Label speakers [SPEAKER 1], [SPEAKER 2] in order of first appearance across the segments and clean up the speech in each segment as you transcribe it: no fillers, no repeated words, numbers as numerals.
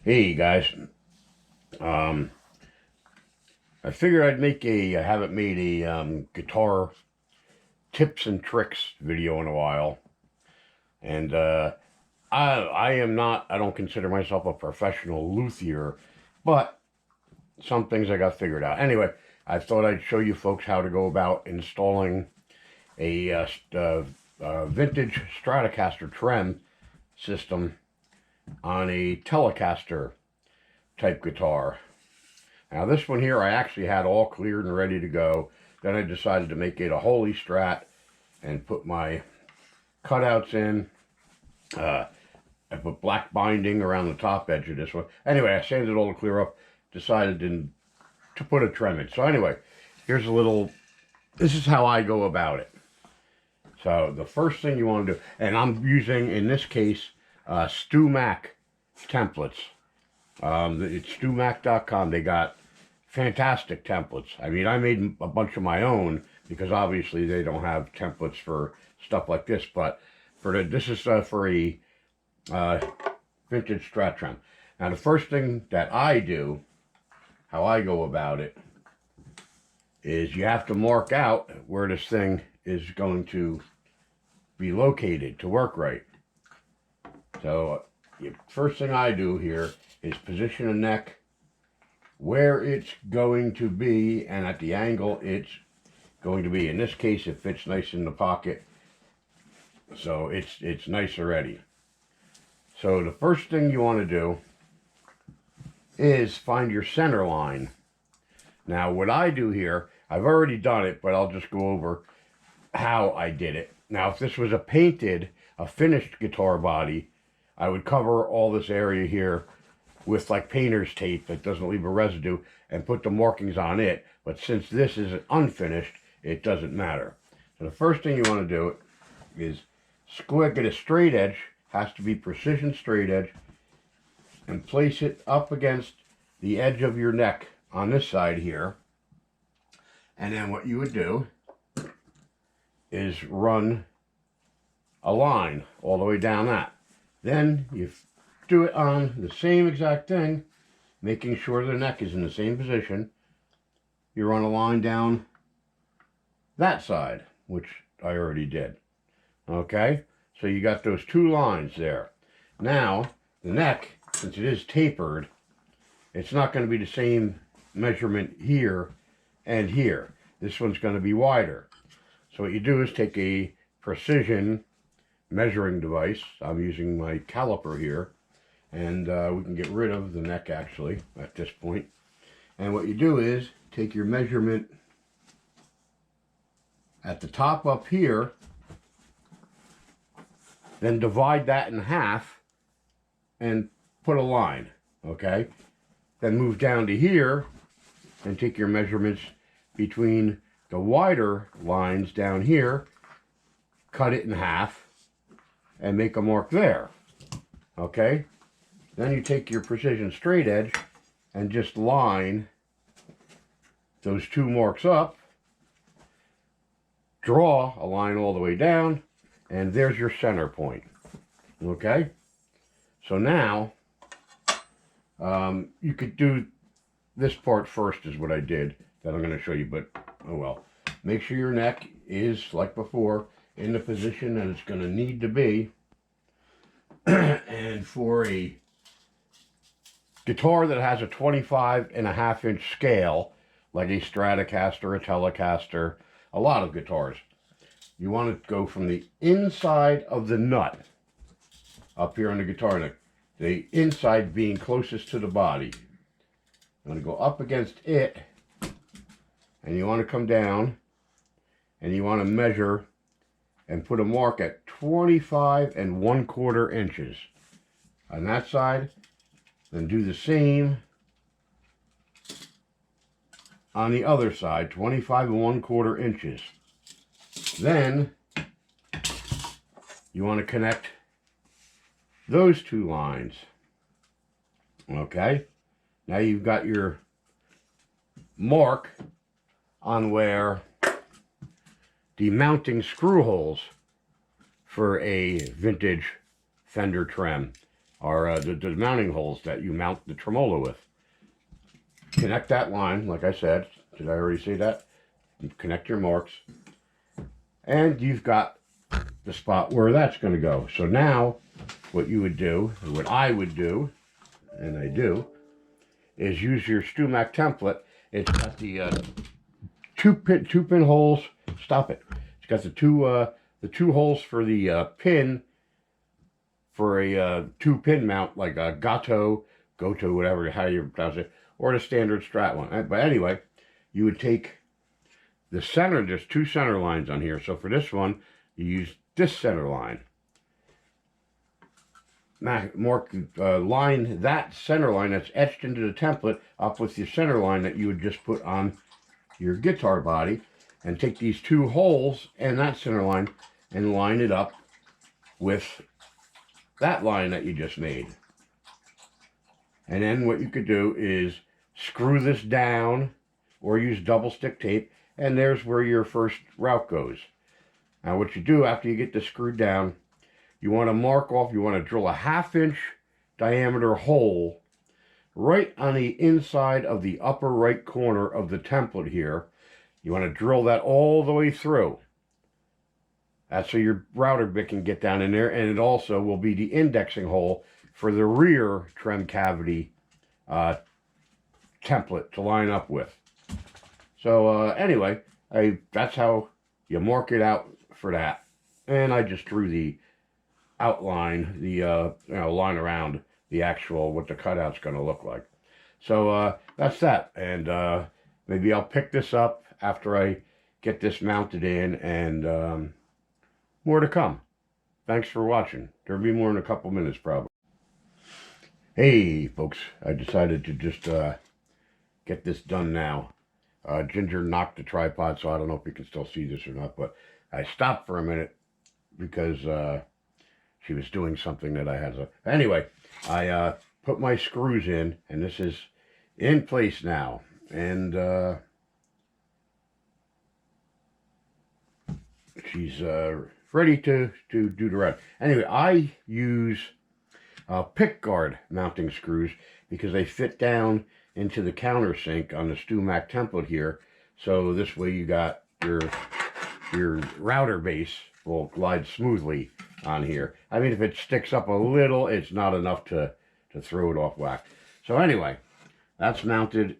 [SPEAKER 1] Hey guys, I figured I'd I haven't made a guitar tips and tricks video in a while, and I am not, I don't consider myself a professional luthier, but some things I got figured out. Anyway, I thought I'd show you folks how to go about installing a vintage Stratocaster Trem system on a Telecaster type guitar. Now this one here I actually had all cleared and ready to go. Then I decided to make it a Holy Strat and put my cutouts in. I put black binding around the top edge of this one. Anyway, I sanded all to clear up, decided to put a trem in. So anyway, here's a little, this is how I go about it. So the first thing you want to do, and I'm using, in this case, StuMac templates. It's StuMac.com. They got fantastic templates. I mean, I made a bunch of my own because obviously they don't have templates for stuff like this. But this is for a vintage Strat Trem. Now, the first thing that I do, how I go about it, is you have to mark out where this thing is going to be located to work right. So, the first thing I do here is position a neck where it's going to be and at the angle it's going to be. In this case, it fits nice in the pocket, so it's nice already. So the first thing you want to do is find your center line. Now what I do here, I've already done it, but I'll just go over how I did it. Now if this was a finished guitar body, I would cover all this area here with like painter's tape that doesn't leave a residue and put the markings on it. But since this is unfinished, it doesn't matter. So the first thing you want to do is get a straight edge, has to be precision straight edge, and place it up against the edge of your neck on this side here. And then what you would do is run a line all the way down that. Then you do it on the same exact thing, making sure the neck is in the same position. You run a line down that side, which I already did. Okay, so you got those two lines there. Now, the neck, since it is tapered, it's not going to be the same measurement here and here. This one's going to be wider. So what you do is take a precision measuring device. I'm using my caliper here, and we can get rid of the neck actually at this point. And what you do is take your measurement at the top up here, then divide that in half and put a line, okay? Then move down to here and take your measurements between the wider lines down here, cut it in half, and make a mark there, okay? Then you take your precision straight edge and just line those two marks up, draw a line all the way down, and there's your center point, okay? So now, you could do this part first is what I did, that I'm going to show you, but oh well. Make sure your neck is, like before, in the position that it's going to need to be. And for a guitar that has a 25.5-inch scale, like a Stratocaster, a Telecaster, a lot of guitars, you want to go from the inside of the nut up here on the guitar neck, the inside being closest to the body. You want to go up against it, and you want to come down, and you want to measure and put a mark at 25.25 inches on that side. Then do the same on the other side, 25.25 inches. Then you want to connect those two lines. Okay, now you've got your mark on where the mounting screw holes for a vintage Fender Trem are the mounting holes that you mount the tremolo with. Connect that line, like I said. Did I already say that? Connect your marks. And you've got the spot where that's going to go. So now, what you would do, or what I would do, and I do, is use your StewMac template. It's got the two pin holes. Stop it. It's got the two holes for the pin for a 2-pin mount, like a Goto, whatever, how you pronounce it, or the standard Strat one. But anyway, you would take the center, there's 2 center lines on here. So for this one, you use this center line. Line that center line that's etched into the template up with the center line that you would just put on your guitar body, and take these 2 holes and that center line and line it up with that line that you just made. And then what you could do is screw this down or use double stick tape, and there's where your first route goes. Now what you do after you get this screwed down, you want to mark off, you want to drill a 1/2 inch diameter hole right on the inside of the upper right corner of the template here. You want to drill that all the way through. That's so your router bit can get down in there, and it also will be the indexing hole for the rear trem cavity template to line up with. So anyway, that's how you mark it out for that. And I just drew the outline, the line around the actual, what the cutout's going to look like. So that's that. And maybe I'll pick this up after I get this mounted in, and more to come. Thanks for watching. There'll be more in a couple minutes probably. Hey folks, I decided to just get this done now. Ginger knocked the tripod, so I don't know if you can still see this or not, but I stopped for a minute because she was doing something that I had to. Anyway, I put my screws in, and this is in place now. And she's ready to do the rest. Anyway, I use pick guard mounting screws because they fit down into the countersink on the StewMac template here. So this way you got your router base will glide smoothly on here. I mean, if it sticks up a little, it's not enough to throw it off whack. So anyway, that's mounted.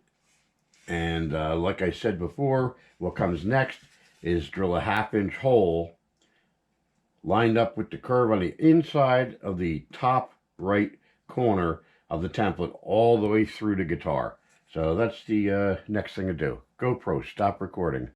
[SPEAKER 1] And like I said before, what comes next is drill a 1/2 inch hole lined up with the curve on the inside of the top right corner of the template all the way through the guitar. So that's the next thing to do. GoPro, stop recording.